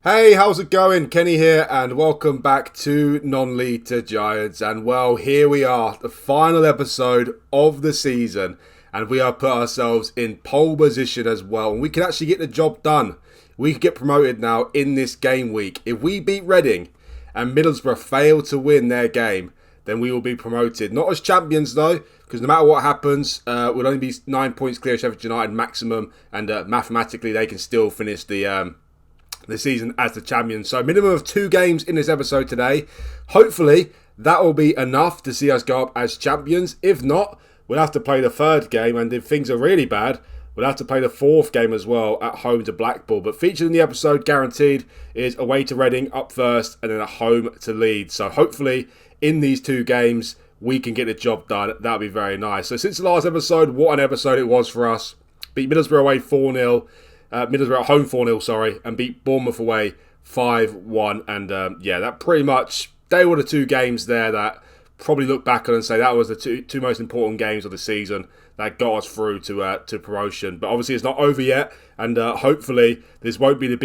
Hey, how's it going? Kenny here, and welcome back to Non-League to Giants. And well, here we are, the final episode of the season, and we have put ourselves in pole position as well. And we can actually get the job done. We can get promoted now in this game week. If we beat Reading and Middlesbrough fail to win their game, then we will be promoted. Not as champions though, because no matter what happens, we'll only be 9 points clear of Sheffield United maximum, and mathematically they can still finish the season as the champions. So minimum of 2 games in this episode today. Hopefully that will be enough to see us go up as champions. If not, we'll have to play the 3rd game, and if things are really bad, we'll have to play the 4th game as well at home to Blackpool. But featured in the episode, guaranteed, is away to Reading up first and then at home to Leeds. So hopefully in these 2 games we can get the job done. That'll be very nice. So since the last episode, what an episode it was for us. Beat Middlesbrough away 4-0. Middlesbrough at home 4-0, and beat Bournemouth away 5-1. And that pretty much, they were the 2 games there that probably look back on and say that was the two most important games of the season that got us through to promotion. But obviously it's not over yet, and hopefully this won't be the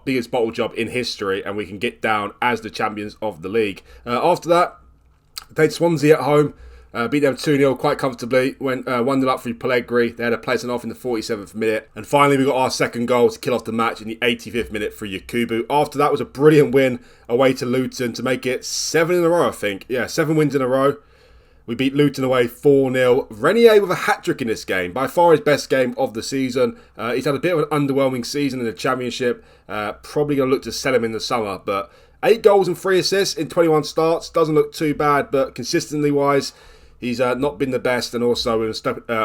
biggest bottle job in history, and we can get down as the champions of the league. After that, played Swansea at home. Beat them 2-0 quite comfortably. Went 1-0 up through Pellegrini. They had a pleasant off in the 47th minute. And finally we got our second goal to kill off the match in the 85th minute for Yakubu. After that was a brilliant win away to Luton to make it 7 in a row, I think. Yeah, 7 wins in a row. We beat Luton away 4-0. Renier with a hat-trick in this game. By far his best game of the season. He's had a bit of an underwhelming season in the Championship. Probably going to look to sell him in the summer. But 8 goals and 3 assists in 21 starts. Doesn't look too bad, but consistently wise, he's not been the best, and also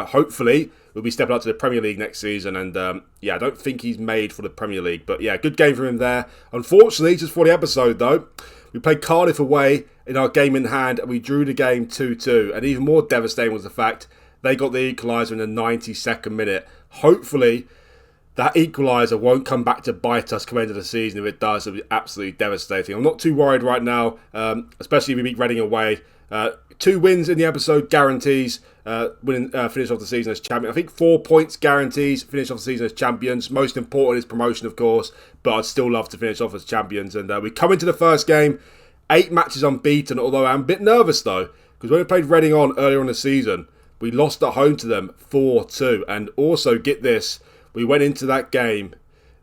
hopefully we'll be stepping up to the Premier League next season. And I don't think he's made for the Premier League. But yeah, good game for him there. Unfortunately, just for the episode though, we played Cardiff away in our game in hand, and we drew the game 2-2. And even more devastating was the fact they got the equaliser in the 92nd minute. Hopefully that equaliser won't come back to bite us come end of the season. If it does, it'll be absolutely devastating. I'm not too worried right now, especially if we beat Reading away. 2 wins in the episode guarantees finish off the season as champion. I think 4 points guarantees finish off the season as champions. Most important is promotion, of course, but I'd still love to finish off as champions. And we come into the first game, 8 matches unbeaten, although I'm a bit nervous though, because when we played Reading on earlier in the season, we lost at home to them 4-2. And also, get this, we went into that game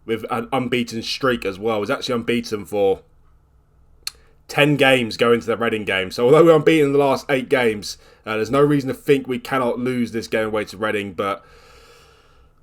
with an unbeaten streak as well. It was actually unbeaten for 10 games going into the Reading game. So although we're unbeaten in the last 8 games, there's no reason to think we cannot lose this game away to Reading. But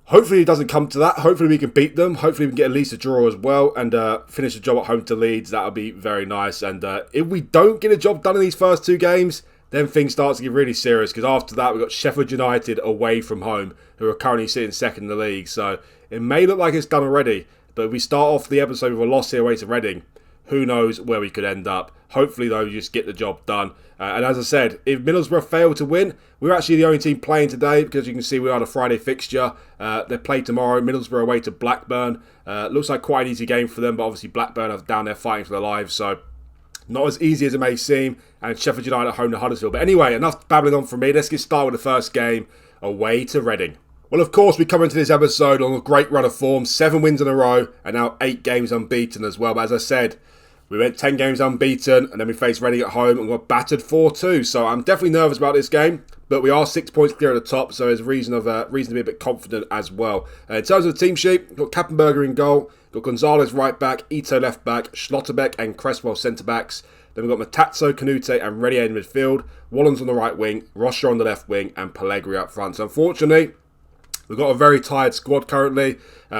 hopefully it doesn't come to that. Hopefully we can beat them. Hopefully we can get at least a draw as well, and finish the job at home to Leeds. That'll be very nice. And if we don't get a job done in these first 2 games, then things start to get really serious, because after that we've got Sheffield United away from home, who are currently sitting second in the league. So it may look like it's done already, but if we start off the episode with a loss here away to Reading, who knows where we could end up. Hopefully, though, you just get the job done. And as I said, if Middlesbrough fail to win, we're actually the only team playing today, because you can see we are the Friday fixture. They play tomorrow. Middlesbrough away to Blackburn. Looks like quite an easy game for them, but obviously Blackburn are down there fighting for their lives, so not as easy as it may seem. And Sheffield United at home to Huddersfield. But anyway, enough babbling on from me. Let's get started with the first game, away to Reading. Well, of course, we come into this episode on a great run of form. 7 wins in a row, and now 8 games unbeaten as well. But as I said, we went 10 games unbeaten, and then we faced Reading at home and got battered 4-2. So I'm definitely nervous about this game, but we are 6 points clear at the top, so there's reason to be a bit confident as well. In terms of the team sheet, we've got Kappenberger in goal, we've got Gonzalez right back, Ito left back, Schlotterbeck and Cresswell centre backs. Then we've got Matazzo, Canute and Renier in midfield, Wallens on the right wing, Rocha on the left wing, and Pellegrini up front. So unfortunately, we've got a very tired squad currently.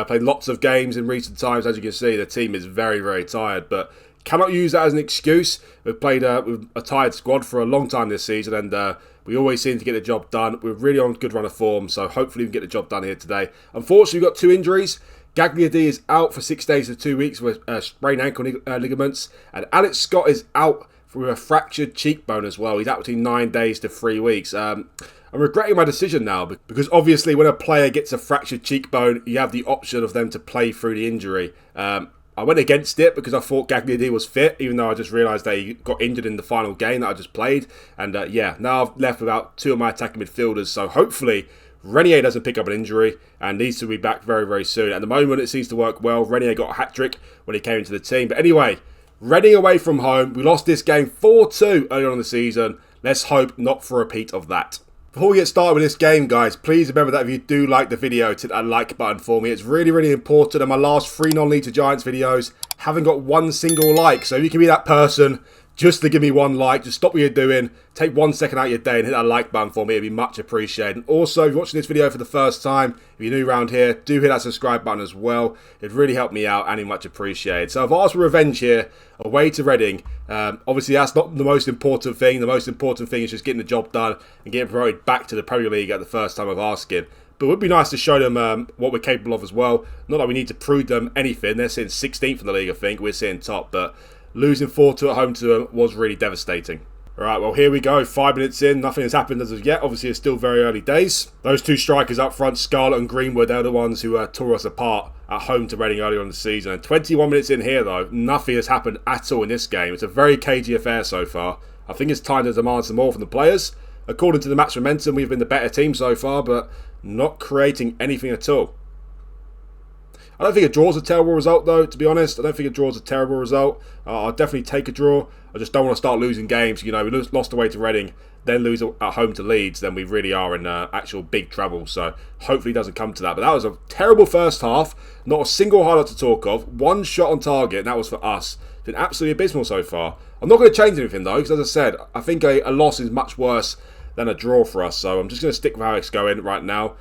Played lots of games in recent times. As you can see, the team is very, very tired, but cannot use that as an excuse. We've played with a tired squad for a long time this season, and we always seem to get the job done. We're really on a good run of form, so hopefully we can get the job done here today. Unfortunately, we've got 2 injuries. Gagliardi is out for 6 days to 2 weeks with sprained ankle ligaments, and Alex Scott is out with a fractured cheekbone as well. He's out between 9 days to 3 weeks. I'm regretting my decision now, because obviously when a player gets a fractured cheekbone, you have the option of them to play through the injury. I went against it because I thought Gagliardi was fit, even though I just realised that he got injured in the final game that I just played. And now I've left without 2 of my attacking midfielders, so hopefully Renier doesn't pick up an injury and needs to be back very, very soon. At the moment, it seems to work well. Renier got a hat-trick when he came into the team. But anyway, Reading away from home. We lost this game 4-2 earlier on in the season. Let's hope not for a repeat of that. Before we get started with this game, guys, please remember that if you do like the video, hit that like button for me. It's really, really important. And my last 3 non-league to Giants videos haven't got one single like. So if you can be that person just to give me 1 like, just stop what you're doing, take 1 second out of your day and hit that like button for me. It'd be much appreciated. And also, if you're watching this video for the first time, if you're new around here, do hit that subscribe button as well. It'd really help me out and be much appreciated. So I've asked for revenge here, away to Reading. Obviously, that's not the most important thing. The most important thing is just getting the job done and getting promoted back to the Premier League at the first time of asking. But it would be nice to show them what we're capable of as well. Not that we need to prove them anything. They're sitting 16th in the league, I think. We're sitting top, but losing 4-2 at home to them was really devastating. Alright, well, here we go. 5 minutes in. Nothing has happened as of yet. Obviously, it's still very early days. Those 2 strikers up front, Scarlett and Greenwood, they're the ones who tore us apart at home to Reading earlier on the season. And 21 minutes in here, though, nothing has happened at all in this game. It's a very cagey affair so far. I think it's time to demand some more from the players. According to the match momentum, we've been the better team so far, but not creating anything at all. I don't think a draw is a terrible result, though, to be honest. I don't think a draw is a terrible result. I'll definitely take a draw. I just don't want to start losing games. You know, we lost away to Reading, then lose at home to Leeds, then we really are in actual big trouble. So hopefully it doesn't come to that. But that was a terrible first half. Not a single highlight to talk of. 1 shot on target, and that was for us. It's been absolutely abysmal so far. I'm not going to change anything, though, because as I said, I think a loss is much worse than a draw for us. So I'm just going to stick with how it's going right now.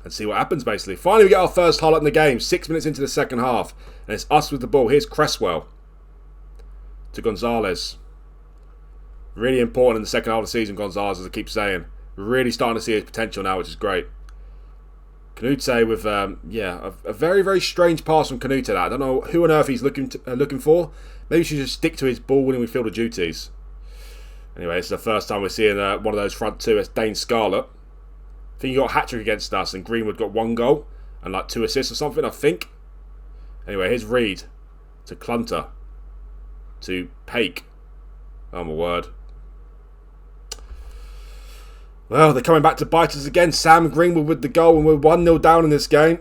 And see what happens, basically. Finally, we get our first highlight in the game. 6 minutes into the second half. And it's us with the ball. Here's Cresswell to Gonzalez. Really important in the second half of the season, Gonzalez, as I keep saying. Really starting to see his potential now, which is great. Canute with, a very, very strange pass from Canute. I don't know who on earth he's looking for. Maybe he should just stick to his ball-winning midfielder duties. Anyway, it's the first time we're seeing one of those front 2. It's Dane Scarlett. I think he got a hat-trick against us, and Greenwood got 1 goal and like 2 assists or something, I think. Anyway, here's Reed to Clunter to Paik. Oh my word. Well, they're coming back to bite us again. Sam Greenwood with the goal, and we're 1-0 down in this game.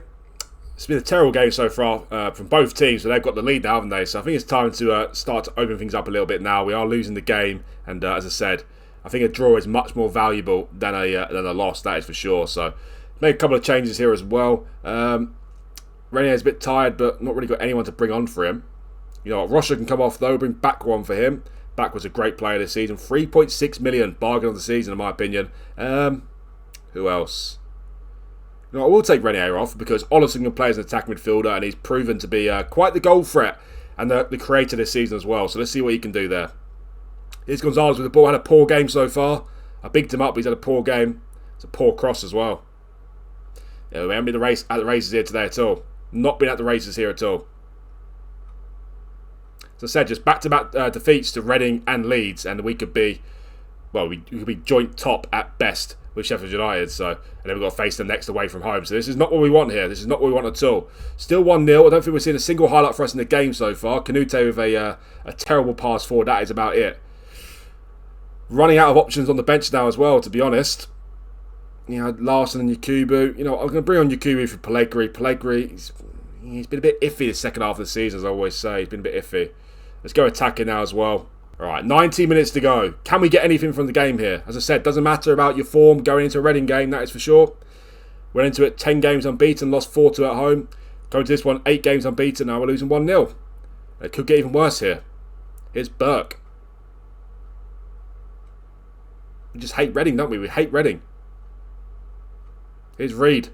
It's been a terrible game so far from both teams, but they've got the lead now, haven't they? So I think it's time to start to open things up a little bit now. We are losing the game, and as I said, I think a draw is much more valuable than a loss, that is for sure. So, make a couple of changes here as well. Renier's a bit tired, but not really got anyone to bring on for him. You know what, Rocha can come off though, bring back one for him. Back was a great player this season. 3.6 million, bargain of the season in my opinion. Who else? You know, I will take Renier off because Ollison can play as an attacking midfielder and he's proven to be quite the goal threat and the creator this season as well. So let's see what he can do there. Here's Gonzalez with the ball. Had a poor game so far. I bigged him up, but he's had a poor game. It's a poor cross as well. Yeah, we haven't been at the races here today at all. Not been at the races here at all. As I said, just back-to-back defeats to Reading and Leeds, and we could be, well, we could be joint top at best with Sheffield United. So, and then we've got to face them next away from home. So this is not what we want here. This is not what we want at all. Still 1-0. I don't think we're seeing a single highlight for us in the game so far. Canute with a terrible pass forward. That is about it. Running out of options on the bench now as well, to be honest. You know, Larson and Yakubu. You know, I'm going to bring on Yakubu for Pellegrini. He's been a bit iffy the second half of the season, as I always say. He's been a bit iffy. Let's go attacking now as well. All right, 19 minutes to go. Can we get anything from the game here? As I said, doesn't matter about your form going into a Reading game, that is for sure. Went into it 10 games unbeaten, lost 4-2 at home. Going to this one, 8 games unbeaten, now we're losing 1-0. It could get even worse here. Here's Burke. We just hate Reading, don't we? We hate Reading. Here's Reed.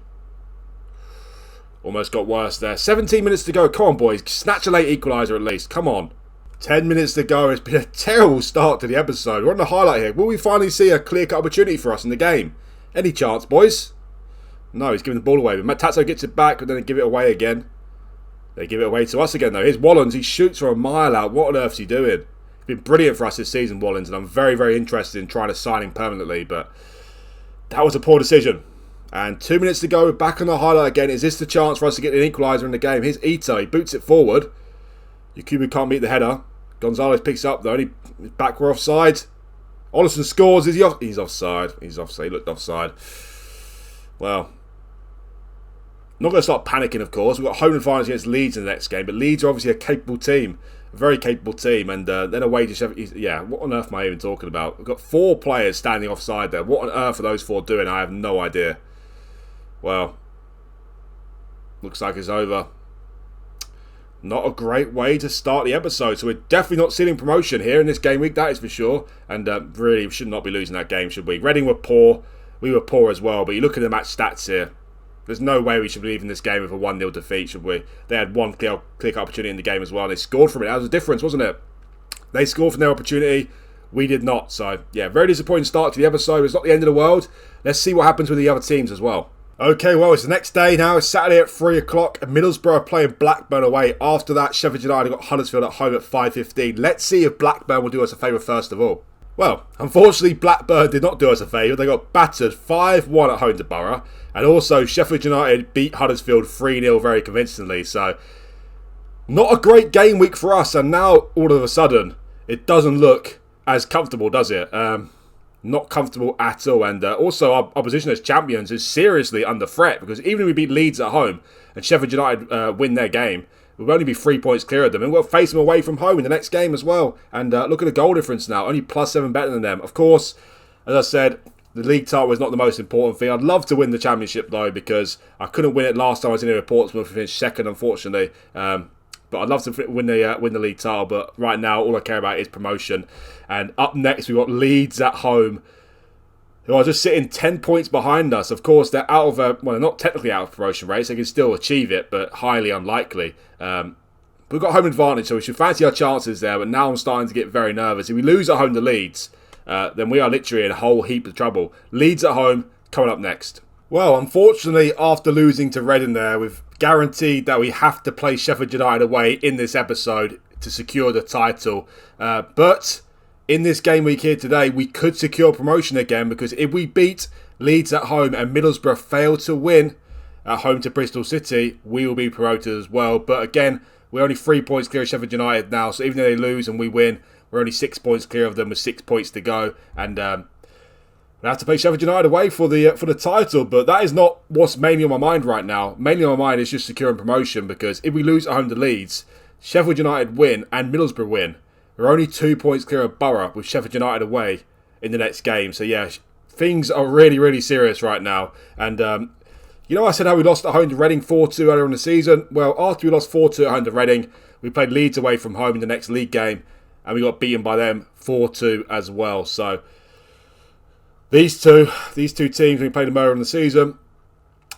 Almost got worse there. 17 minutes to go. Come on, boys. Snatch a late equaliser at least. Come on. 10 minutes to go. It's been a terrible start to the episode. We're on the highlight here. Will we finally see a clear-cut opportunity for us in the game? Any chance, boys? No, he's giving the ball away. But Tatso gets it back, but then they give it away again. They give it away to us again, though. Here's Wallens. He shoots from a mile out. What on earth is he doing? Been brilliant for us this season, Wallens, and I'm very, very interested in trying to sign him permanently, but that was a poor decision. And 2 minutes to go, we're back on the highlight again. Is this the chance for us to get an equaliser in the game? Here's Ito, he boots it forward. Yakubu can't meet the header. Gonzalez picks up though, and he's back, we're offside. Ollison scores, he's offside. He's offside, he looked offside. Well, not going to start panicking, of course. We've got home advantage against Leeds in the next game, but Leeds are obviously a capable team, a very capable team, and then away to Sheffield. Yeah, what on earth am I even talking about? We've got 4 players standing offside there. What on earth are those 4 doing? I have no idea. Well, looks like it's over. Not a great way to start the episode, so we're definitely not sealing promotion here in this game week, that is for sure, and really we should not be losing that game, should we? Reading were poor, we were poor as well, but you look at the match stats here, there's no way we should be leaving this game with a 1-0 defeat, should we? They had one clear opportunity in the game as well, and they scored from it. That was the difference, wasn't it? They scored from their opportunity, we did not. So, yeah, very disappointing start to the episode. It's not the end of the world. Let's see what happens with the other teams as well. Okay, well, it's the next day now. It's Saturday at 3 o'clock. Middlesbrough are playing Blackburn away. After that, Sheffield United got Huddersfield at home at 5:15. Let's see if Blackburn will do us a favour first of all. Well, unfortunately, Blackburn did not do us a favour. They got battered 5-1 at home to Borough. And also, Sheffield United beat Huddersfield 3-0 very convincingly. So, not a great game week for us. And now, all of a sudden, it doesn't look as comfortable, does it? Not comfortable at all. And also, our position as champions is seriously under threat. Because even if we beat Leeds at home and Sheffield United win their game, we'll only be 3 points clear of them. And we'll face them away from home in the next game as well. And look at the goal difference now. Only +7 better than them. Of course, as I said, the league title is not the most important thing. I'd love to win the championship, though, because I couldn't win it last time I was in here with Portsmouth. I finished second, unfortunately. But I'd love to win the league title. But right now, all I care about is promotion. And up next, we've got Leeds at home, who are just sitting 10 points behind us. Of course, they're out of well, they're not technically out of promotion race. They can still achieve it, but highly unlikely. We've got home advantage, so we should fancy our chances there. But now I'm starting to get very nervous. If we lose at home to Leeds, then we are literally in a whole heap of trouble. Leeds at home, coming up next. Well, unfortunately, after losing to Reading there, we've guaranteed that we have to play Sheffield United away in this episode to secure the title. But in this game week here today, we could secure promotion again, because if we beat Leeds at home and Middlesbrough fail to win at home to Bristol City, we will be promoted as well. But again, we're only 3 points clear of Sheffield United now, so even though they lose and we win, we're only 6 points clear of them with 6 points to go. And we have to play Sheffield United away for the title, but that is not what's mainly on my mind right now. Mainly on my mind is just securing promotion, because if we lose at home to Leeds, Sheffield United win and Middlesbrough win, we're only 2 points clear of Borough with Sheffield United away in the next game. So yeah, things are really, really serious right now. And you know, I said how we lost at home to Reading 4-2 earlier in the season. Well, after we lost 4-2 at home to Reading, we played Leeds away from home in the next league game, and we got beaten by them 4-2 as well. So these two teams, we played them earlier in the season.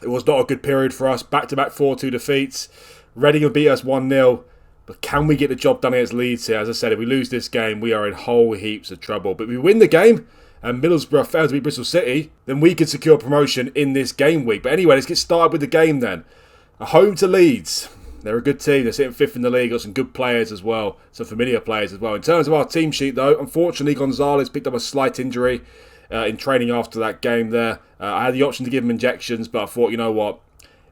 It was not a good period for us. Back-to-back 4-2 defeats. Reading have beat us 1-0. But can we get the job done against Leeds here? As I said, if we lose this game, we are in whole heaps of trouble. But if we win the game and Middlesbrough fail to beat Bristol City, then we could secure promotion in this game week. But anyway, let's get started with the game then. A home to Leeds. They're a good team. They're sitting 5th in the league. Got some good players as well. Some familiar players as well. In terms of our team sheet, though, unfortunately, Gonzalez picked up a slight injury in training after that game there. I had the option to give him injections, but I thought, you know what?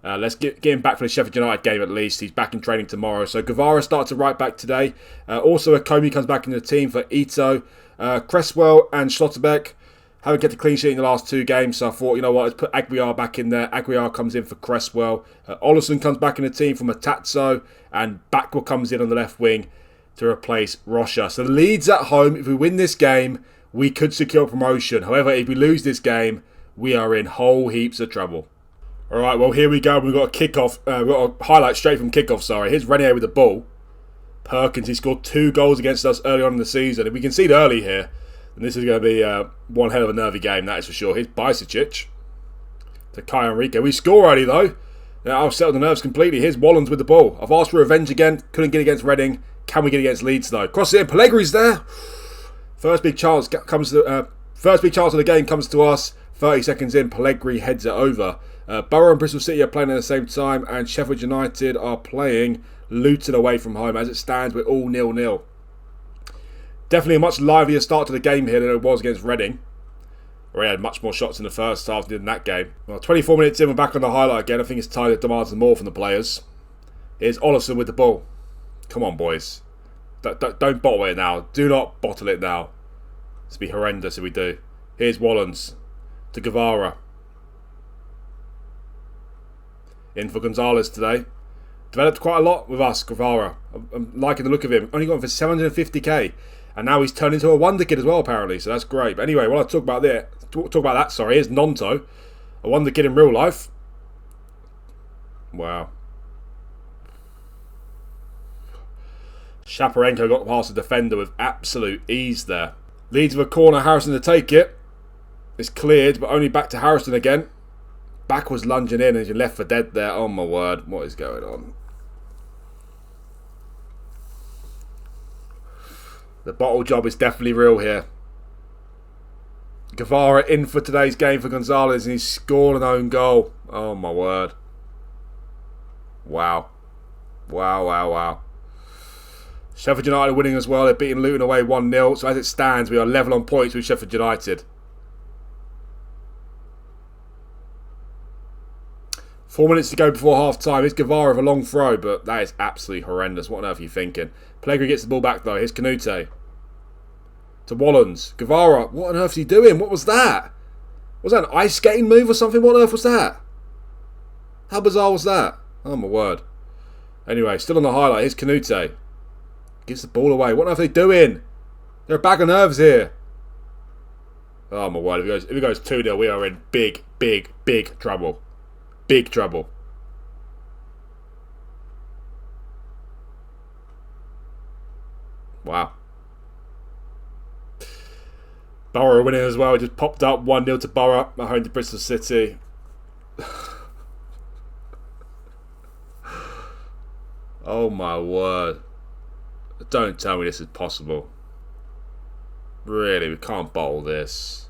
Let's get him back for the Sheffield United game at least. He's back in training tomorrow. So Guevara starts at right back today. Also, Akomi comes back in the team for Ito. Cresswell and Schlotterbeck haven't kept a clean sheet in the last 2 games. So I thought, you know what, let's put Aguiar back in there. Aguiar comes in for Cresswell. Ollison comes back in the team for Matazzo. And Backwell comes in on the left wing to replace Rocha. So Leeds at home, if we win this game, we could secure promotion. However, if we lose this game, we are in whole heaps of trouble. Alright, well, here we go. We've got a kickoff. We've got a highlight straight from kickoff, sorry. Here's Renier with the ball. Perkins, he scored 2 goals against us early on in the season. If we concede early here, then this is going to be one hell of a nervy game, that is for sure. Here's Bajcetic to Kai Enrique. We score early, though. Now, I've settled the nerves completely. Here's Wallens with the ball. I've asked for revenge again. Couldn't get against Reading. Can we get against Leeds, though? Cross it in. Pellegri's there. First big chance of the game comes to us. 30 seconds in, Pellegrini heads it over. Borough and Bristol City are playing at the same time, and Sheffield United are playing Luton away from home. As it stands, we're all 0-0. Definitely a much livelier start to the game here than it was against Reading, where he had much more shots in the first half than in that game. Well, 24 minutes in, we're back on the highlight again. I think it's time that demands more from the players. Here's Ollison with the ball. Come on, boys. Don't bottle it now. Do not bottle it now. It's be horrendous if we do. Here's Wallens to Guevara. in for Gonzalez today. Developed quite a lot with us, Guevara. I'm liking the look of him. Only got him for 750k. And now he's turned into a wonder kid as well, apparently. So that's great. But anyway, while I talk about that, here's Nonto. A wonder kid in real life. Wow. Shaparenko got past the defender with absolute ease there. Leads with a corner, Harrison to take it. It's cleared, but only back to Harrison again. Backwards lunging in and you're left for dead there. Oh my word, what is going on? The bottle job is definitely real here. Guevara in for today's game for Gonzalez and he's scored an own goal. Oh my word. Wow. Wow. Sheffield United winning as well. They're beating Luton away 1-0. So as it stands, we are level on points with Sheffield United. 4 minutes to go before half time. Here's Guevara with a long throw, but that is absolutely horrendous. What on earth are you thinking? Pellegrini gets the ball back though. Here's Canute. To Wallens. Guevara, what on earth is he doing? What was that? Was that an ice skating move or something? What on earth was that? How bizarre was that? Oh my word. Anyway, still on the highlight. Here's Canute. Gives the ball away. What on earth are they doing? They're a bag of nerves here. Oh my word. If it goes 2-0, we are in big trouble. Big trouble. Wow. Borough winning as well. It just popped up 1-0 to Borough at home to Bristol City. Oh my word. Don't tell me this is possible. Really, we can't bottle this.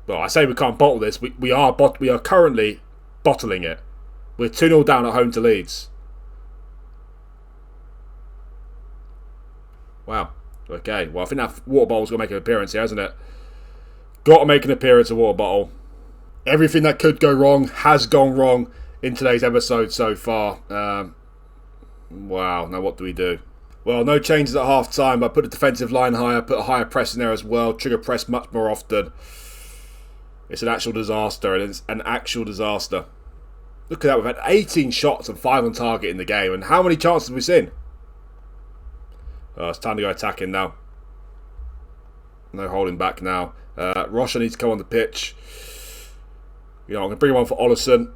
Well, I say we can't bottle this. We are currently bottling it. We're 2-0 down at home to Leeds. Wow. Okay. Well, I think that water bottle's got to make an appearance here, hasn't it? Got to make an appearance, a water bottle. Everything that could go wrong has gone wrong in today's episode so far. Wow. Now what do we do? Well, no changes at half time. I put the defensive line higher, put a higher press in there as well. Trigger press much more often. It's an actual disaster, and it's an actual disaster. Look at that, we've had 18 shots and 5 on target in the game, and how many chances have we seen? Oh, it's time to go attacking now. No holding back now. Rocha needs to come on the pitch. I'm going to bring him on for Ollison.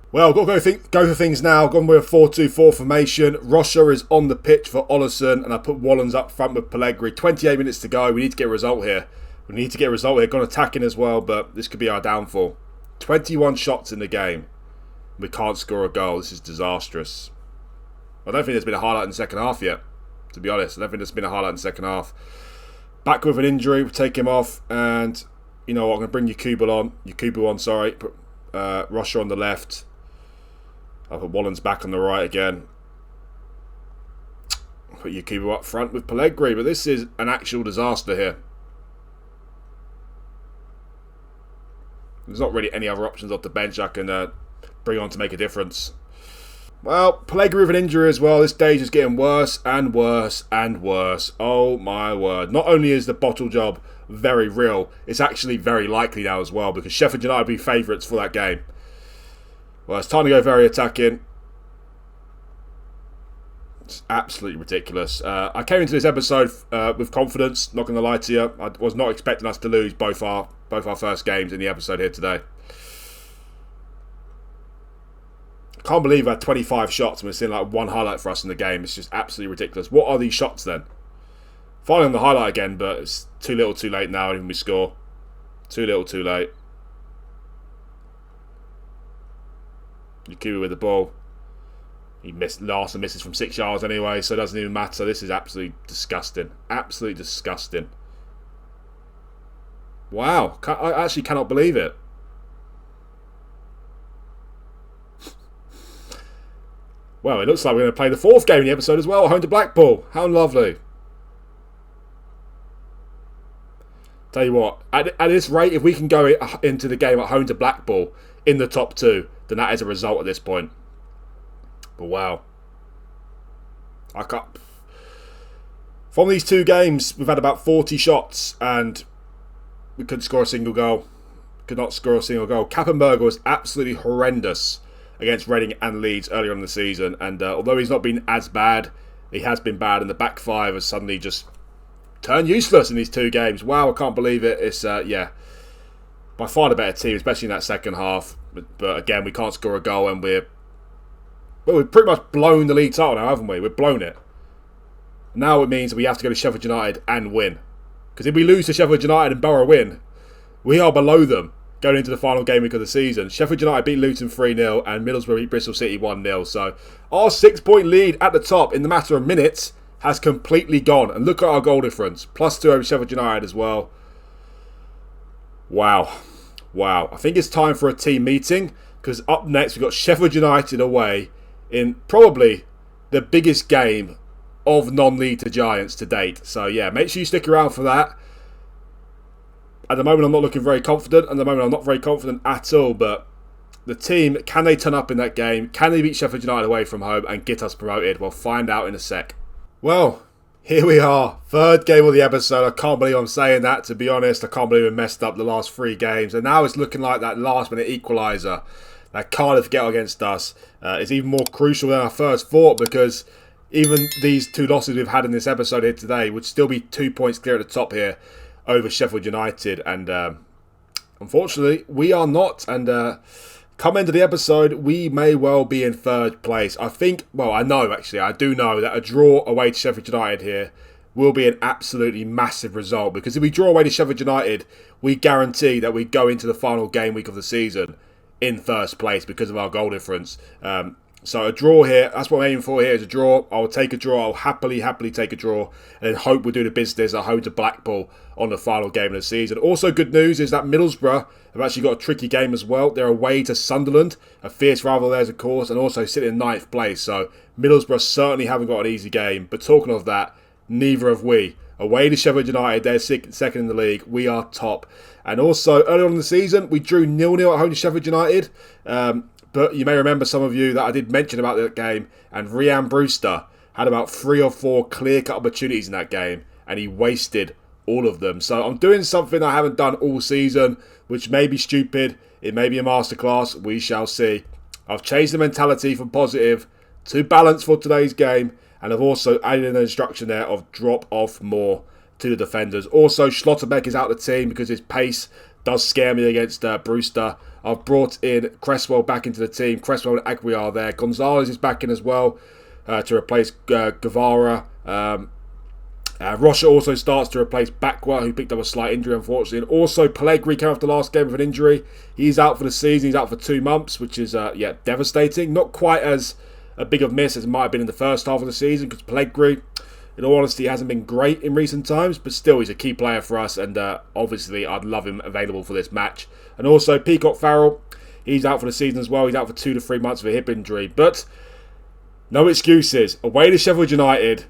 Well, got to go for things now. Gone with a 4-2-4 formation. Rocha is on the pitch for Ollison, and I put Wallens up front with Pellegrini. 28 minutes to go. We need to get a result here. Gone attacking as well, but this could be our downfall. 21 shots in the game. We can't score a goal. This is disastrous. I don't think there's been a highlight in the second half yet, to be honest. I don't think there's been a highlight in the second half. Back with an injury. We'll take him off. And, you know what, I'm going to bring Yakubu on, sorry. Put Rocha on the left. I'll put Wallens back on the right again. Put Yakubu up front with Pellegrini. But this is an actual disaster here. There's not really any other options off the bench I can bring on to make a difference. Well, Pellegrini with an injury as well. This stage is getting worse and worse and worse. Oh my word. Not only is the bottle job very real, it's actually very likely now as well, because Sheffield United will be favourites for that game. Well, it's time to go very attacking. It's absolutely ridiculous. I came into this episode with confidence, not going to lie to you. I was not expecting us to lose both our first games in the episode here today. Can't believe I had 25 shots and we're seeing like one highlight for us in the game. It's just absolutely ridiculous. What are these shots then? Finally on the highlight again, but it's too little too late now and we score. Too little too late. Yakubu with the ball. He Larson misses from 6 yards anyway, so it doesn't even matter. This is absolutely disgusting. Absolutely disgusting. Wow. I actually cannot believe it. Well, it looks like we're going to play the 4th game in the episode as well, at home to Blackpool. How lovely. Tell you what, at this rate, if we can go into the game at home to Blackpool in the top 2, then that is a result at this point. But wow. I can't. From these 2 games, we've had about 40 shots and we couldn't score a single goal. Could not score a single goal. Kappenberger was absolutely horrendous against Reading and Leeds earlier on in the season. And although he's not been as bad, he has been bad. And the back five has suddenly just turned useless in these 2 games. Wow, I can't believe it. It's, by far the better team, especially in that second half. But again, we can't score a goal, and we've pretty much blown the league title now, haven't we? We've blown it. Now it means we have to go to Sheffield United and win. Because if we lose to Sheffield United and Borough win, we are below them going into the final game week of the season. Sheffield United beat Luton 3-0 and Middlesbrough beat Bristol City 1-0. So our 6-point lead at the top in the matter of minutes has completely gone. And look at our goal difference. +2 over Sheffield United as well. Wow. Wow. I think it's time for a team meeting, because up next we've got Sheffield United away in probably the biggest game of non-league to Giants to date. So yeah, make sure you stick around for that. At the moment I'm not looking very confident. At the moment I'm not very confident at all. But the team, can they turn up in that game? Can they beat Sheffield United away from home and get us promoted? We'll find out in a sec. Well, here we are. 3rd game of the episode. I can't believe I'm saying that, to be honest. I can't believe we messed up the last 3 games. And now it's looking like that last minute equaliser that Cardiff get against us is even more crucial than I first thought, because even these 2 losses we've had in this episode here today would still be 2 points clear at the top here over Sheffield United. And unfortunately, we are not. And come into the episode, we may well be in 3rd place. I think, well, I do know that a draw away to Sheffield United here will be an absolutely massive result. Because if we draw away to Sheffield United, we guarantee that we go into the final game week of the season in 1st place because of our goal difference. So a draw here, that's what I'm aiming for here, is a draw. I'll take a draw. I'll happily take a draw. And then hope we'll do the business at home to Blackpool on the final game of the season. Also good news is that Middlesbrough have actually got a tricky game as well. They're away to Sunderland. A fierce rival theirs, of course. And also sitting in 9th place. So Middlesbrough certainly haven't got an easy game. But talking of that, neither have we. Away to Sheffield United, they're second in the league. We are top. And also, earlier on in the season, we drew 0-0 at home to Sheffield United. But you may remember, some of you, that I did mention about that game. And Rhian Brewster had about 3 or 4 clear-cut opportunities in that game. And he wasted all of them. So I'm doing something I haven't done all season, which may be stupid. It may be a masterclass. We shall see. I've changed the mentality from positive to balance for today's game. And I've also added an instruction there of drop off more to the defenders. Also, Schlotterbeck is out of the team because his pace does scare me against Brewster. I've brought in Cresswell back into the team. Cresswell and Aguiar there. Gonzalez is back in as well to replace Guevara. Rocha also starts to replace Bakwa, who picked up a slight injury, unfortunately. And also, Pellegrini came off the last game with an injury. He's out for the season. He's out for 2 months, which is devastating. Not quite as a big of miss as it might have been in the first half of the season, because Pellegrini, in all honesty, hasn't been great in recent times, but still he's a key player for us, and obviously I'd love him available for this match. And also Peacock Farrell, he's out for the season as well. He's out for 2 to 3 months with a hip injury, but no excuses. Away to Sheffield United.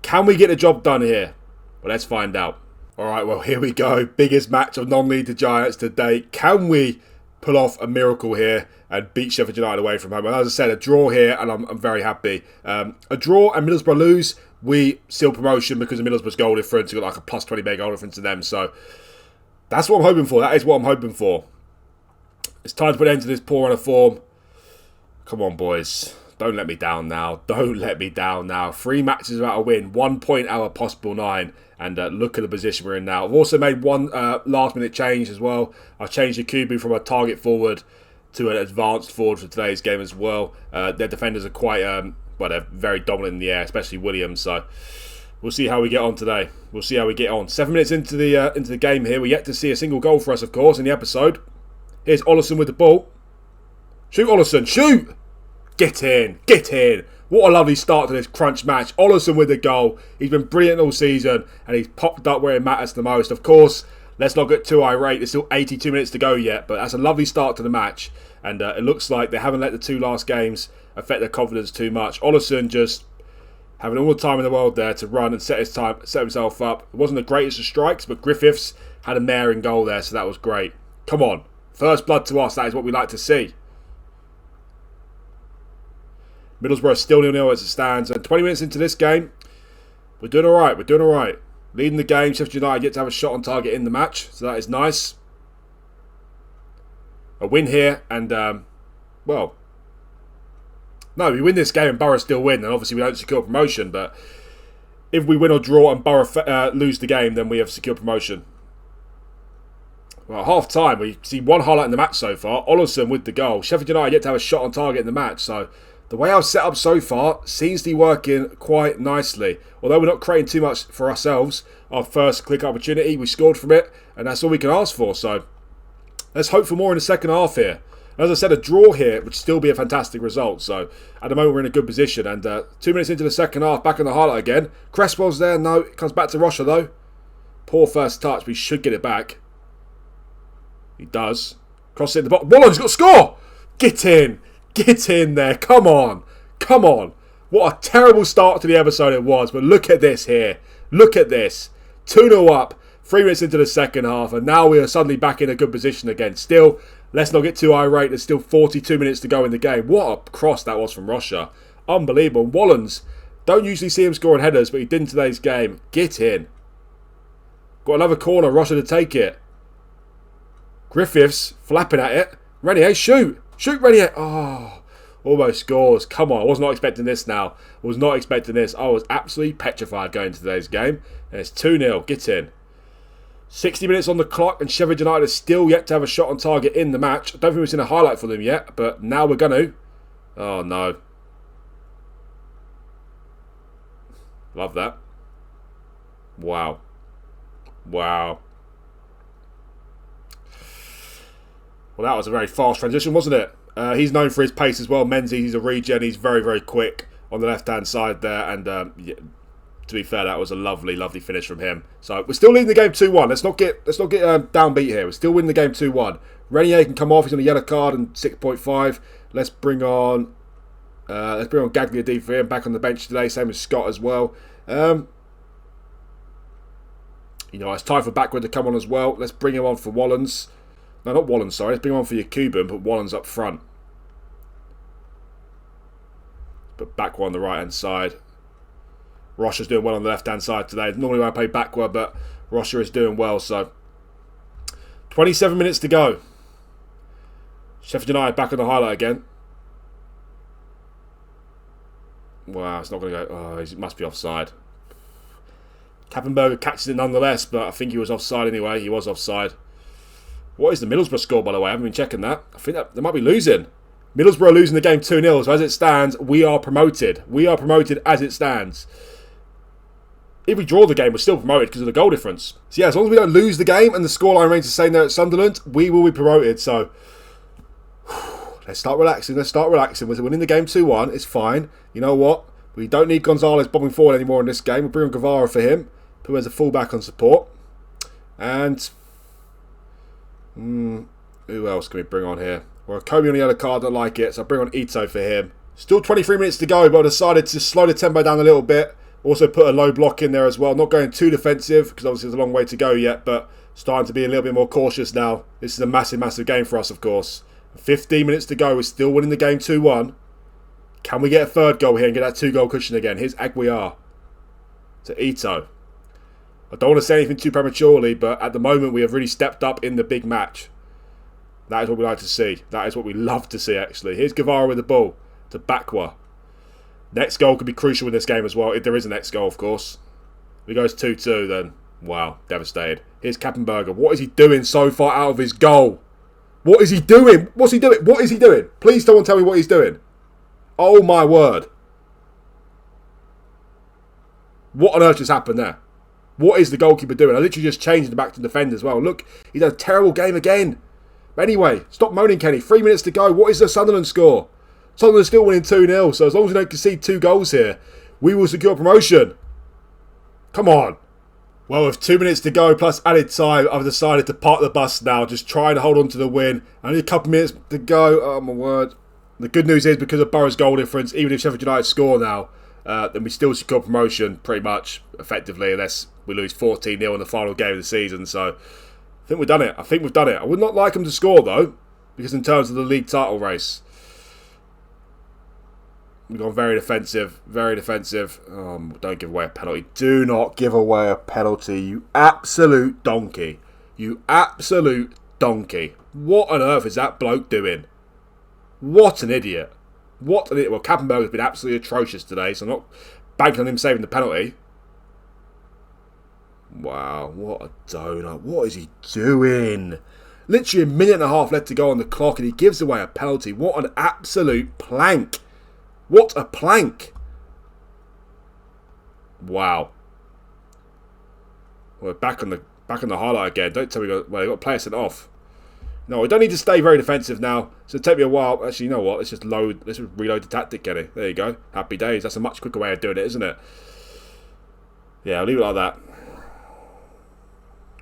Can we get the job done here? Well, let's find out. Alright, well, here we go. Biggest match of non-league to Giants to date. Can we pull off a miracle here and beat Sheffield United away from home? And as I said, a draw here, and I'm very happy. A draw and Middlesbrough lose, we seal promotion because of Middlesbrough's goal difference. We've got like a plus 20 goal difference to them. So that's what I'm hoping for. That is what I'm hoping for. It's time to put an end to this poor run of form. Come on, boys. Don't let me down now. Don't let me down now. 3 matches without a win. 1 point out of possible 9. And look at the position we're in now. I've also made one last-minute change as well. I've changed the QB from a target forward to an advanced forward for today's game as well. Their defenders are quite, they're very dominant in the air, especially Williams. So we'll see how we get on today. We'll see how we get on. 7 minutes into the game here. We're yet to see a single goal for us, of course, in the episode. Here's Ollison with the ball. Shoot, Ollison, shoot! Get in, get in. What a lovely start to this crunch match. Ollison with the goal. He's been brilliant all season, and he's popped up where it matters the most. Of course, let's not get too irate. There's still 82 minutes to go yet, but that's a lovely start to the match. And it looks like they haven't let the 2 last games affect their confidence too much. Ollison just having all the time in the world there to run and set himself up. It wasn't the greatest of strikes, but Griffiths had a mare in goal there, so that was great. Come on. First blood to us. That is what we like to see. Middlesbrough still 0-0 as it stands. And 20 minutes into this game, we're doing all right. We're doing all right. Leading the game. Sheffield United get to have a shot on target in the match. So that is nice. A win here. And, No, we win this game and Borough still win, and obviously we don't secure promotion, but if we win or draw and Borough lose the game, then we have secured promotion. Well, at half time, we see one highlight in the match so far. Ollerson with the goal. Sheffield United yet to have a shot on target in the match, so the way I've set up so far seems to be working quite nicely. Although we're not creating too much for ourselves, our first click opportunity, we scored from it, and that's all we can ask for. So let's hope for more in the second half here. As I said, a draw here would still be a fantastic result. So at the moment we're in a good position. And 2 minutes into the second half, back on the highlight again. Cresswell's there. No, it comes back to Rocha though. Poor first touch. We should get it back. He does. Cross it in the bottom. Wallen's got to score! Get in. Get in there. Come on. Come on. What a terrible start to the episode it was. But look at this here. Look at this. 2-0 up. 3 minutes into the second half. And now we are suddenly back in a good position again. Still, let's not get too irate. There's still 42 minutes to go in the game. What a cross that was from Rocha. Unbelievable. Wallens, don't usually see him scoring headers, but he did in today's game. Get in. Got another corner. Rocha to take it. Griffiths flapping at it. Renier, shoot. Shoot, Renier. Oh, almost scores. Come on. I was not expecting this now. I was not expecting this. I was absolutely petrified going into today's game. And it's 2-0. Get in. 60 minutes on the clock and Sheffield United is still yet to have a shot on target in the match. I don't think we've seen a highlight for them yet, but now we're going to. Oh, no. Love that. Wow. Wow. Well, that was a very fast transition, wasn't it? He's known for his pace as well. Menzies, he's a regen. He's very, very quick on the left-hand side there. And yeah, to be fair, that was a lovely, lovely finish from him. So we're still leading the game 2-1. Let's not get downbeat here. We're still winning the game 2-1. Renier can come off. He's on a yellow card and 6.5. Let's bring on Gagliardini for him back on the bench today. Same as Scott as well. You know, it's time for Backward to come on as well. Let's bring him on for Wallens. No, not Wallens, sorry. Let's bring him on for Yakubu and put Wallens up front. Put Backward on the right-hand side. Rocha's doing well on the left-hand side today. Normally when I play Backward, but Rocha is doing well. So 27 minutes to go. Sheffield United back on the highlight again. Wow, it's not going to go. Oh, he must be offside. Kappenberger catches it nonetheless, but I think he was offside anyway. He was offside. What is the Middlesbrough score, by the way? I haven't been checking that. I think that they might be losing. Middlesbrough are losing the game 2-0, so as it stands, we are promoted. We are promoted as it stands. If we draw the game, we're still promoted because of the goal difference. So yeah, as long as we don't lose the game and the scoreline remains the same there at Sunderland, we will be promoted. So let's start relaxing. Let's start relaxing. We're winning the game 2-1. It's fine. You know what? We don't need Gonzalez bombing forward anymore in this game. We'll bring on Guevara for him. Put him as a fullback on support. And who else can we bring on here? Well, Kobe on the other card, I like it. So I'll bring on Ito for him. Still 23 minutes to go, but I decided to slow the tempo down a little bit. Also put a low block in there as well. Not going too defensive, because obviously there's a long way to go yet, but starting to be a little bit more cautious now. This is a massive, massive game for us, of course. 15 minutes to go. We're still winning the game 2-1. Can we get a third goal here and get that 2-goal cushion again? Here's Aguiar to Ito. I don't want to say anything too prematurely, but at the moment we have really stepped up in the big match. That is what we like to see. That is what we love to see, actually. Here's Guevara with the ball to Bakwa. Next goal could be crucial in this game as well, if there is a next goal, of course. If it goes 2-2, then wow, devastated. Here's Kappenberger. What is he doing so far out of his goal? What is he doing? What's he doing? What is he doing? Please someone tell me what he's doing. Oh my word. What on earth just happened there? What is the goalkeeper doing? I literally just changed the back to defend as well. Look, he's had a terrible game again. But anyway, stop moaning, Kenny. 3 minutes to go. What is the Sunderland score? Sunderland's still winning 2-0. So as long as we don't concede 2 goals here, we will secure promotion. Come on. Well, with 2 minutes to go plus added time, I've decided to park the bus now. Just trying to hold on to the win. Only a couple of minutes to go. Oh my word. The good news is because of Borough's goal difference, even if Sheffield United score now, then we still secure promotion pretty much effectively, unless we lose 14-0 in the final game of the season. So I think we've done it. I think we've done it. I would not like them to score though, because in terms of the league title race, we've gone very defensive, very defensive. Don't give away a penalty. Do not give away a penalty, you absolute donkey. You absolute donkey. What on earth is that bloke doing? What an idiot. What? Well, Kappenberger's been absolutely atrocious today, so I'm not banking on him saving the penalty. Wow, what a donut. What is he doing? Literally a minute and a half left to go on the clock, and he gives away a penalty. What an absolute plank. What a plank. Wow. We're back on the highlight again. Don't tell me they've got to play us off. No, we don't need to stay very defensive now. So it'll take me a while. Actually, you know what? Let's just reload the tactic, Kenny. There you go. Happy days. That's a much quicker way of doing it, isn't it? Yeah, I'll leave it like that.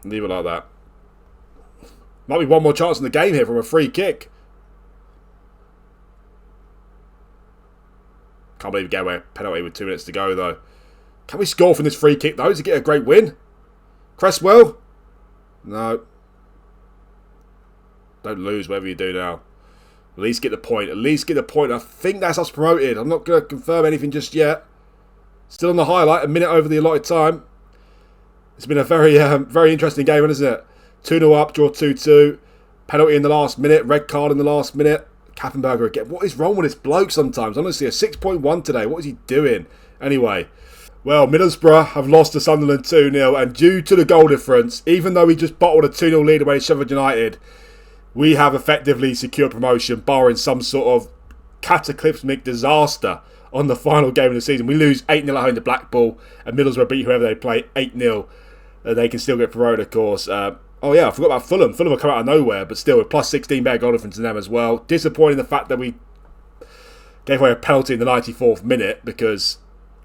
Leave it like that. Might be one more chance in the game here from a free kick. Can't believe we get away a penalty with 2 minutes to go, though. Can we score from this free kick, though, to get a great win? Cresswell? No. Don't lose, whatever you do now. At least get the point. At least get the point. I think that's us promoted. I'm not going to confirm anything just yet. Still on the highlight, a minute over the allotted time. It's been a very interesting game, isn't it? 2-0 up, draw 2-2. Penalty in the last minute, red card in the last minute. Kappenberger again. What is wrong with this bloke sometimes? Honestly, a 6.1 today. What is he doing? Anyway, well, Middlesbrough have lost to Sunderland 2-0, and due to the goal difference, even though we just bottled a 2-0 lead away to Sheffield United, we have effectively secured promotion, barring some sort of cataclysmic disaster on the final game of the season. We lose 8-0 at home to Blackpool, and Middlesbrough beat whoever they play 8-0. They can still get promoted, of course. Oh yeah, I forgot about Fulham. Fulham will come out of nowhere, but still, with plus 16 better goal difference in them as well. Disappointing the fact that we gave away a penalty in the 94th minute, because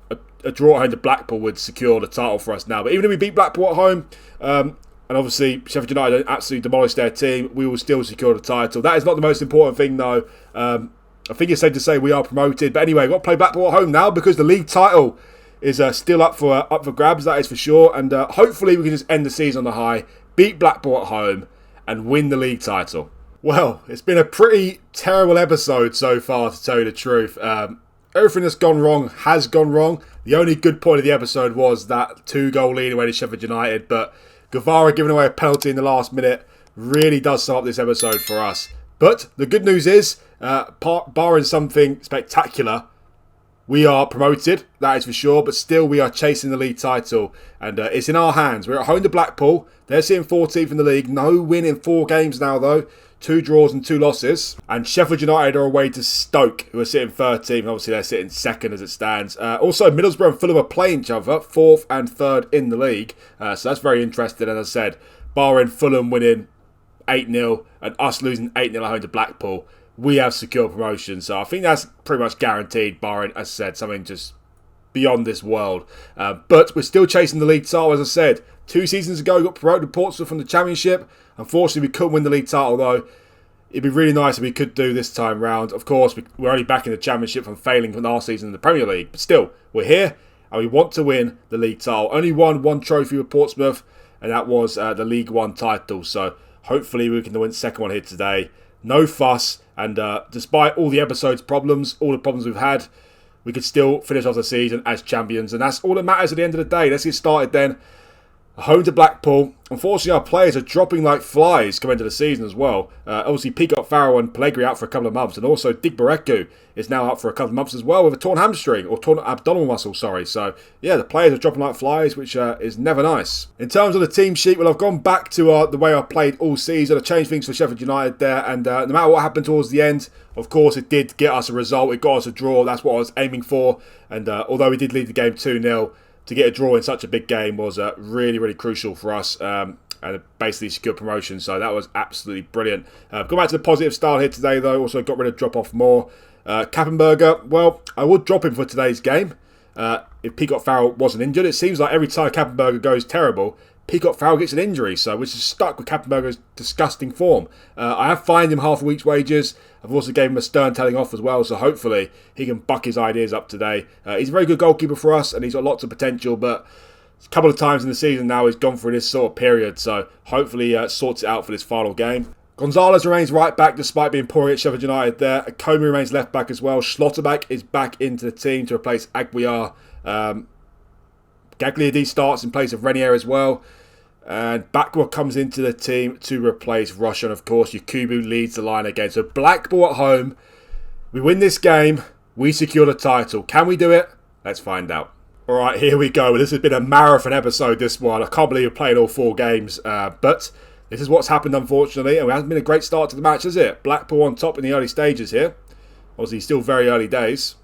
a draw at home to Blackpool would secure the title for us now. But even if we beat Blackpool at home, and obviously Sheffield United absolutely demolished their team, we will still secure the title. That is not the most important thing, though. I think it's safe to say we are promoted. But anyway, we've got to play Blackpool at home now, because the league title is still up for grabs, that is for sure. And hopefully we can just end the season on the high, beat Blackpool at home, and win the league title. Well, it's been a pretty terrible episode so far, to tell you the truth. Everything that's gone wrong has gone wrong. The only good point of the episode was that 2-goal lead away to Sheffield United, but Guevara giving away a penalty in the last minute really does sum up this episode for us. But the good news is, barring something spectacular, we are promoted, that is for sure, but still we are chasing the league title, and it's in our hands. We're at home to Blackpool. They're sitting 14th in the league. No win in 4 games now, though. 2 draws and 2 losses. And Sheffield United are away to Stoke, who are sitting 13th. Obviously, they're sitting 2nd as it stands. Also, Middlesbrough and Fulham are playing each other, 4th and 3rd in the league. So that's very interesting. And as I said, barring Fulham winning 8-0 and us losing 8-0 at home to Blackpool, we have secure promotion. So I think that's pretty much guaranteed, barring, as I said, something just beyond this world. But we're still chasing the league title, as I said. 2 seasons ago, we got promoted to Portsmouth from the Championship. Unfortunately, we couldn't win the league title, though. It'd be really nice if we could do this time round. Of course, we're only back in the Championship from failing from last season in the Premier League. But still, we're here, and we want to win the league title. Only won 1 trophy with Portsmouth, and that was the League One title. So hopefully we can win the second one here today. No fuss, and despite all the episode's problems, all the problems we've had, we could still finish off the season as champions, and that's all that matters at the end of the day. Let's get started then. Home to Blackpool. Unfortunately, our players are dropping like flies coming into the season as well. Obviously, Peacock Farrell and Pellegrini out for a couple of months, and also Digbereku is now out for a couple of months as well with a torn hamstring, or torn abdominal muscle, sorry. So, yeah, the players are dropping like flies, which is never nice. In terms of the team sheet, well, I've gone back to the way I played all season. I changed things for Sheffield United there, and no matter what happened towards the end, of course, it did get us a result. It got us a draw. That's what I was aiming for, and although we did lead the game 2-0, to get a draw in such a big game was really, really crucial for us, and basically secured promotion. So that was absolutely brilliant. Going back to the positive style here today, though. Also got rid of drop-off more. Kappenberger, well, I would drop him for today's game if Peacock Farrell wasn't injured. It seems like every time Kappenberger goes terrible, Peacock Farrell gets an injury, so which is stuck with Kappenberger's disgusting form. I have fined him half a week's wages. I've also gave him a stern telling off as well, so hopefully he can buck his ideas up today. He's a very good goalkeeper for us, and he's got lots of potential, but a couple of times in the season now he's gone through this sort of period, so hopefully he sorts it out for this final game. Gonzalez remains right back despite being poor at Sheffield United there. Comey remains left back as well. Schlotterbeck is back into the team to replace Aguiar. Gagliardi starts in place of Renier as well. And Bakwa comes into the team to replace Russia. And of course, Yakubu leads the line again. So Blackpool at home. We win this game. We secure the title. Can we do it? Let's find out. Alright, here we go. This has been a marathon episode, this one. I can't believe we're playing all 4 games. But this is what's happened, unfortunately. And it hasn't been a great start to the match, has it? Blackpool on top in the early stages here. Obviously, still very early days.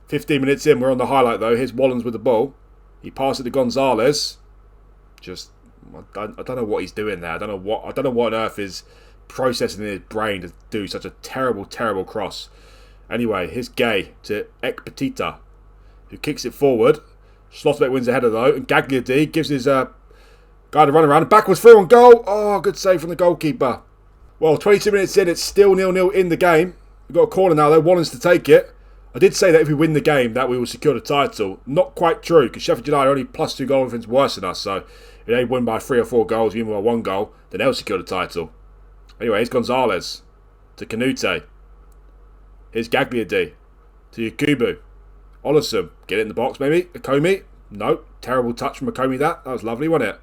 15 minutes in, we're on the highlight, though. Here's Wallens with the ball. He passes it to Gonzalez. I don't know what he's doing there. I don't know what on earth is processing in his brain to do such a terrible, terrible cross. Anyway, here's Gay to Ep.25, who kicks it forward. Slotterbeck wins the header though, and Gagliardi gives his guy to run around. Backwards through on goal. Oh, good save from the goalkeeper. Well, 22 minutes in, it's still 0-0 in the game. We've got a corner now though, Wallens to take it. I did say that if we win the game, that we will secure the title. Not quite true, because Sheffield United are only +2 goal difference worse than us. So if they win by 3 or 4 goals, we win by 1 goal, then they'll secure the title. Anyway, here's Gonzalez to Canute. Here's Gagliardi to Yakubu. Olisum, get it in the box maybe. Akomi, no, terrible touch from Akomi that. That was lovely, wasn't it?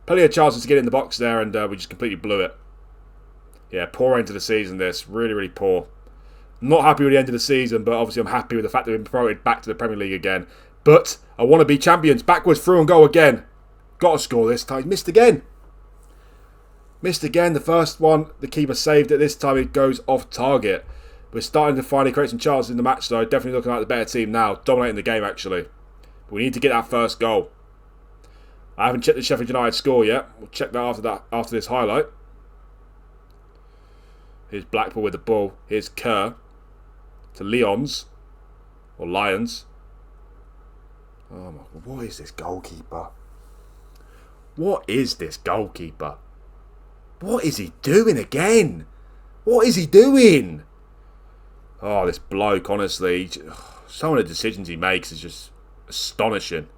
Plenty of chances to get in the box there, and we just completely blew it. Yeah, poor end to the season this. Really, really poor. Not happy with the end of the season, but obviously I'm happy with the fact that we've been promoted back to the Premier League again. But I want to be champions. Backwards through and go again. Got to score this time. Missed again. Missed again. The first one, the keeper saved it. This time it goes off target. We're starting to finally create some chances in the match, though. Definitely looking like the better team now. Dominating the game, actually. But we need to get that first goal. I haven't checked the Sheffield United score yet. We'll check that after this highlight. Here's Blackpool with the ball. Here's Kerr to Lions. Oh my God, what is this goalkeeper? What is this goalkeeper? What is he doing again? What is he doing? Oh, this bloke, honestly. Some of the decisions he makes is just astonishing.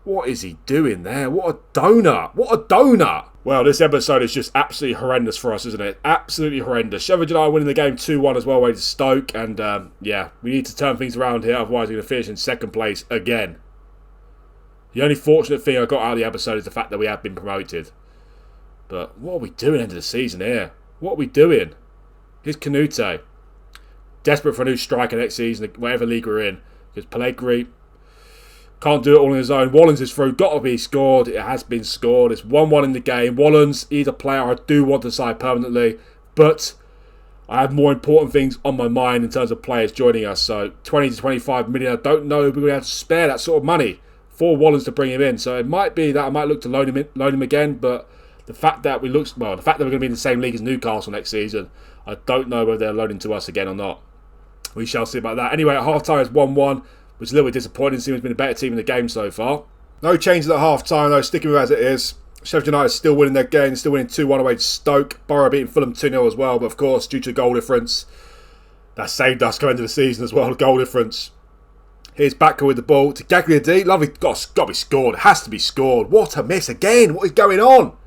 What is he doing there? What a donut. What a donut. Well, this episode is just absolutely horrendous for us, isn't it? Absolutely horrendous. Sheffield United winning the game 2-1 as well away to Stoke. And, yeah, we need to turn things around here. Otherwise, we're going to finish in second place again. The only fortunate thing I got out of the episode is the fact that we have been promoted. But what are we doing end of the season here? What are we doing? Here's Canute. Desperate for a new striker next season, whatever league we're in. Because Pellegrini can't do it all on his own. Wallens is through. Got to be scored. It has been scored. It's 1-1 in the game. Wallens, he's a player I do want to sign permanently. But I have more important things on my mind in terms of players joining us. So 20 to 25 million. I don't know if we're going to have to spare that sort of money for Wallens to bring him in. So it might be that I might look to loan him again. But the fact that we're going to be in the same league as Newcastle next season, I don't know whether they're loaning to us again or not. We shall see about that. Anyway, at half-time it's 1-1, which is a little bit disappointing. Seems to be a better team in the game so far. No changes at half-time, though. Sticking with it as it is. Sheffield United still winning their game. Still winning 2-1 away to Stoke. Borough beating Fulham 2-0 as well. But, of course, due to goal difference, that saved us coming into the season as well. Goal difference. Here's Bakker with the ball to Gagliardi. Lovely. Got to be scored. It has to be scored. What a miss again. What is going on?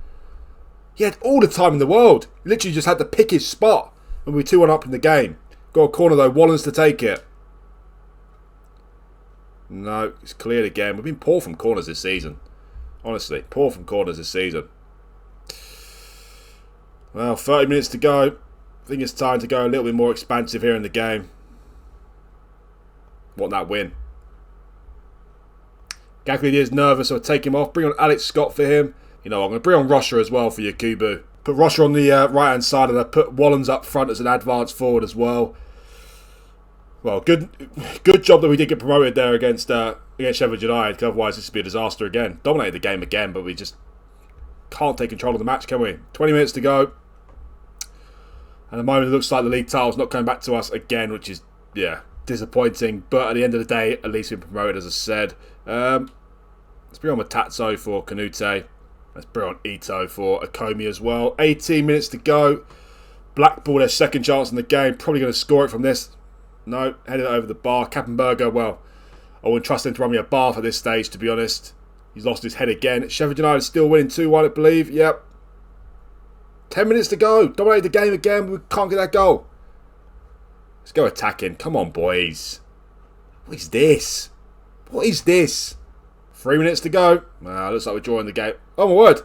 He had all the time in the world. He literally just had to pick his spot when we were 2-1 up in the game. Got a corner though, Wallens to take it. No, it's cleared again. We've been poor from corners this season. Honestly, poor from corners this season. Well, 30 minutes to go. I think it's time to go a little bit more expansive here in the game. Want that win. Gagliardi is nervous, so I'll take him off. Bring on Alex Scott for him. You know, I'm going to bring on Rocha as well for Yakubu. Put Rocha on the right-hand side, and I put Wallens up front as an advance forward as well. Well, good job that we did get promoted there against Sheffield United, because otherwise this would be a disaster again. Dominated the game again, but we just can't take control of the match, can we? 20 minutes to go. And at the moment it looks like the league title's not coming back to us again, which is, yeah, disappointing. But at the end of the day, at least we're promoted, as I said. Let's bring on Matazzo for Canute. Let's bring on Ito for Akomi as well. 18 minutes to go. Blackpool, their second chance in the game. Probably going to score it from this. No, headed over the bar. Kappenberger, well, I wouldn't trust him to run me a bath at this stage, to be honest. He's lost his head again. Sheffield United still winning 2-1, I believe. Yep. 10 minutes to go. Dominated the game again. We can't get that goal. Let's go attacking. Come on, boys. What is this? What is this? 3 minutes to go. Looks like we're drawing the game. Oh, my word.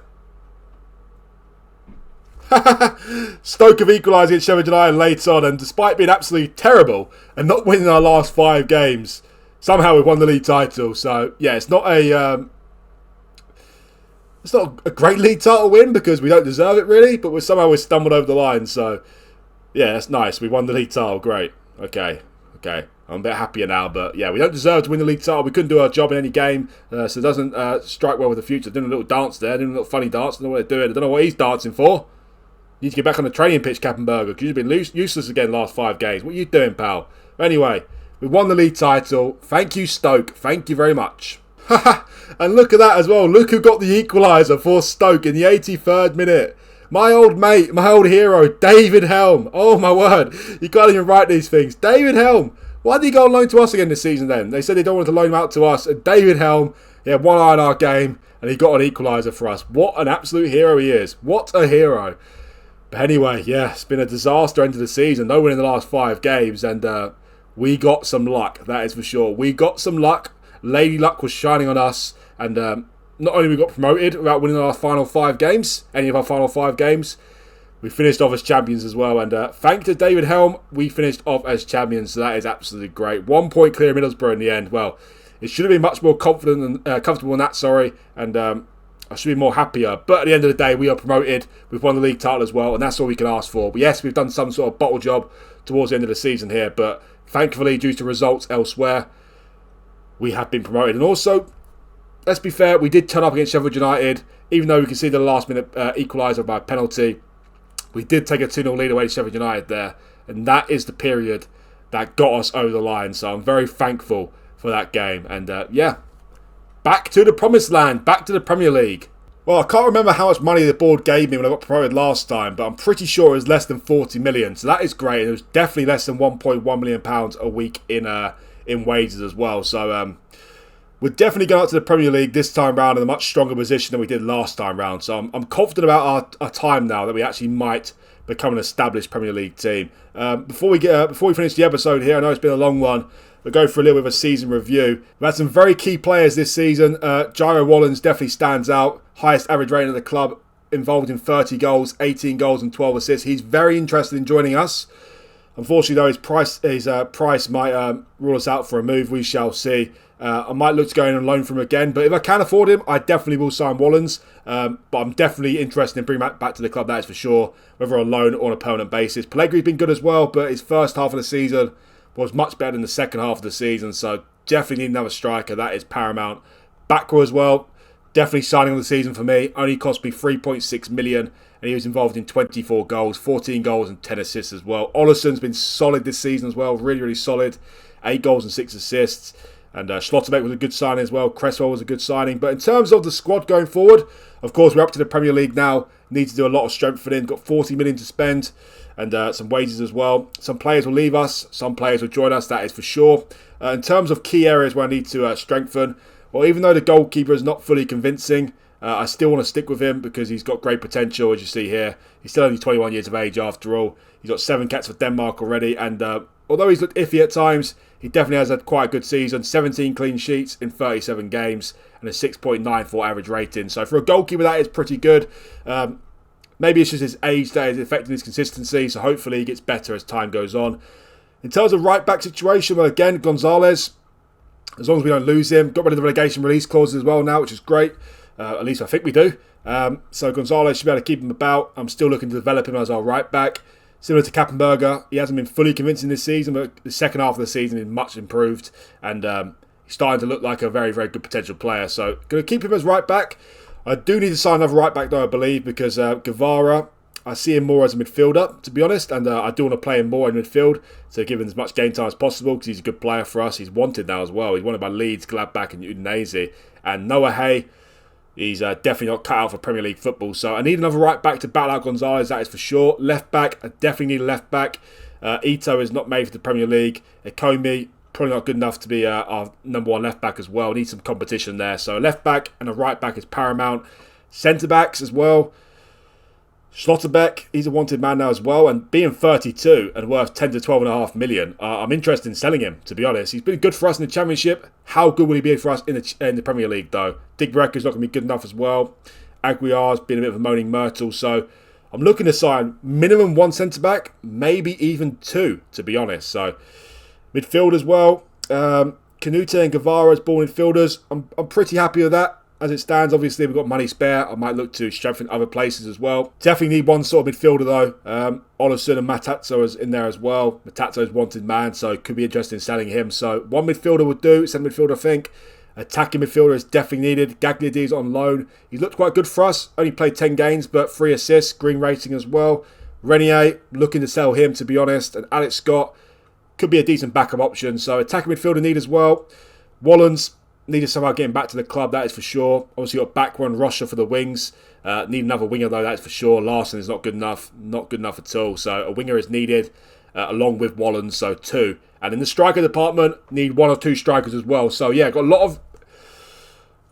Stoke have equalised against Sheffield United late on, and despite being absolutely terrible and not winning our last 5 games, somehow we've won the league title. So yeah, it's not a great league title win because we don't deserve it really, but somehow we stumbled over the line. So yeah, that's nice. We won the league title. Great. Okay. I'm a bit happier now, but yeah, we don't deserve to win the league title. We couldn't do our job in any game, so it doesn't strike well with the future. Doing a little dance there, doing a little funny dance. I don't know what they're doing. I don't know what he's dancing for. You need to get back on the training pitch, Cappenberger, because you've been useless again last 5 games. What are you doing, pal? Anyway, we won the league title. Thank you, Stoke. Thank you very much. And look at that as well. Look who got the equaliser for Stoke in the 83rd minute. My old mate, my old hero, David Helm. Oh my word. You can't even write these things. David Helm. Why did he go on loan to us again this season then? They said they don't want to loan him out to us. And David Helm, he had one eye on our game and he got an equaliser for us. What an absolute hero he is. What a hero. But anyway, yeah, it's been a disaster end of the season. No win in the last 5 games. And we got some luck, that is for sure. We got some luck. Lady Luck was shining on us. And not only we got promoted without winning our final 5 games, any of our final 5 games, we finished off as champions as well, and thanks to David Helm, we finished off as champions, so that is absolutely great. 1 point clear of Middlesbrough in the end. Well, it should have been much more comfortable than that, and I should be more happier. But at the end of the day, we are promoted, we've won the league title as well, and that's all we can ask for. But yes, we've done some sort of bottle job towards the end of the season here, but thankfully, due to results elsewhere, we have been promoted. And also, let's be fair, we did turn up against Sheffield United, even though we conceded the last minute equaliser by penalty. We did take a 2-0 lead away to Sheffield United there, and that is the period that got us over the line. So I'm very thankful for that game. And yeah, back to the promised land, back to the Premier League. Well, I can't remember how much money the board gave me when I got promoted last time, but I'm pretty sure it was less than 40 million. So that is great. And it was definitely less than £1.1 million a week in wages as well. So we're definitely going out to the Premier League this time round in a much stronger position than we did last time round. So I'm confident about our time now that we actually might become an established Premier League team. Before we finish the episode here, I know it's been a long one. We'll go for a little bit of a season review. We've had some very key players this season. Gyro Wallens definitely stands out. Highest average rating of the club, involved in 30 goals, 18 goals and 12 assists. He's very interested in joining us. Unfortunately, though, his price might rule us out for a move. We shall see. I might look to go in on loan from him again, but if I can afford him, I definitely will sign Wallens. But I'm definitely interested in bringing him back to the club, that is for sure, whether on loan or on a permanent basis. Pellegrini's been good as well, but his first half of the season was much better than the second half of the season, so definitely need another striker. That is paramount. Backwell as well, definitely signing on the season for me. Only cost me 3.6 million, and he was involved in 24 goals, 14 goals and 10 assists as well. Ollison's been solid this season as well, really, really solid. 8 goals and 6 assists. And Schlotterbeck was a good signing as well. Cresswell was a good signing. But in terms of the squad going forward, of course, we're up to the Premier League now. Need to do a lot of strengthening. Got 40 million to spend and some wages as well. Some players will leave us. Some players will join us, that is for sure. In terms of key areas where I need to strengthen, well, even though the goalkeeper is not fully convincing, I still want to stick with him because he's got great potential, as you see here. He's still only 21 years of age after all. He's got 7 caps for Denmark already. And although he's looked iffy at times, he definitely has had quite a good season. 17 clean sheets in 37 games and a 6.94 average rating. So for a goalkeeper, that is pretty good. Maybe it's just his age that is affecting his consistency. So hopefully he gets better as time goes on. In terms of right-back situation, well, again, Gonzalez, as long as we don't lose him. Got rid of the relegation release clauses as well now, which is great. At least I think we do. So Gonzalez should be able to keep him about. I'm still looking to develop him as our right-back. Similar to Cappenberger, he hasn't been fully convincing this season, but the second half of the season is much improved. And he's starting to look like a very, very good potential player. So going to keep him as right-back. I do need to sign another right-back, though, I believe, because Guevara, I see him more as a midfielder, to be honest. And I do want to play him more in midfield to give him as much game time as possible because he's a good player for us. He's wanted now as well. He's wanted by Leeds, Gladbach and Udinese. And Noah Hay, he's definitely not cut out for Premier League football. So I need another right back to battle out Gonzalez, that is for sure. Left back, I definitely need a left back. Ito is not made for the Premier League. Ekomi, probably not good enough to be our number 1 left back as well. Need some competition there. So a left back and a right back is paramount. Centre backs as well. Schlotterbeck, he's a wanted man now as well, and being 32 and worth 10 to 12.5 million, I'm interested in selling him, to be honest. He's been good for us in the Championship. How good will he be for us in the Premier League, though? Dick Brecker's not going to be good enough as well. Aguiar's been a bit of a moaning Myrtle, so I'm looking to sign minimum 1 centre-back, maybe even 2, to be honest. So, midfield as well. Canute and Guevara as ball midfielders. I'm pretty happy with that. As it stands, obviously, we've got money spare. I might look to strengthen other places as well. Definitely need one sort of midfielder, though. Olesen and Matazzo is in there as well. Matazzo's wanted man, so it could be interesting in selling him. So one midfielder would do. Centre midfielder, I think. Attacking midfielder is definitely needed. Gagliardi's on loan. He's looked quite good for us. Only played 10 games, but 3 assists. Green rating as well. Renier, looking to sell him, to be honest. And Alex Scott could be a decent backup option. So attacking midfielder need as well. Wallens needed somehow getting back to the club, that is for sure. Obviously got Backward, Rocha for the wings. Need another winger though, that's for sure. Larson is not good enough. Not good enough at all. So a winger is needed along with Wallens, so 2. And in the striker department, need 1 or 2 strikers as well. So yeah, got a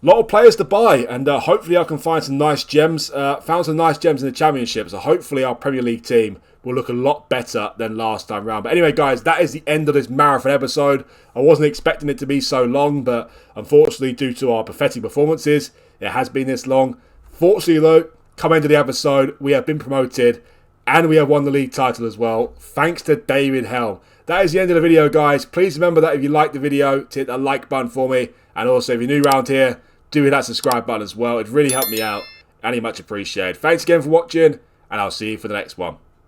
lot of players to buy, and hopefully I can find some nice gems. Found some nice gems in the Championship, so hopefully our Premier League team will look a lot better than last time round. But anyway, guys, that is the end of this marathon episode. I wasn't expecting it to be so long, but unfortunately, due to our pathetic performances, it has been this long. Fortunately, though, come into the episode, we have been promoted, and we have won the league title as well, thanks to David Helm. That is the end of the video, guys. Please remember that if you liked the video, to hit that like button for me. And also, if you're new around here, do hit that subscribe button as well. It really helped me out, and it's much appreciated. Thanks again for watching, and I'll see you for the next one.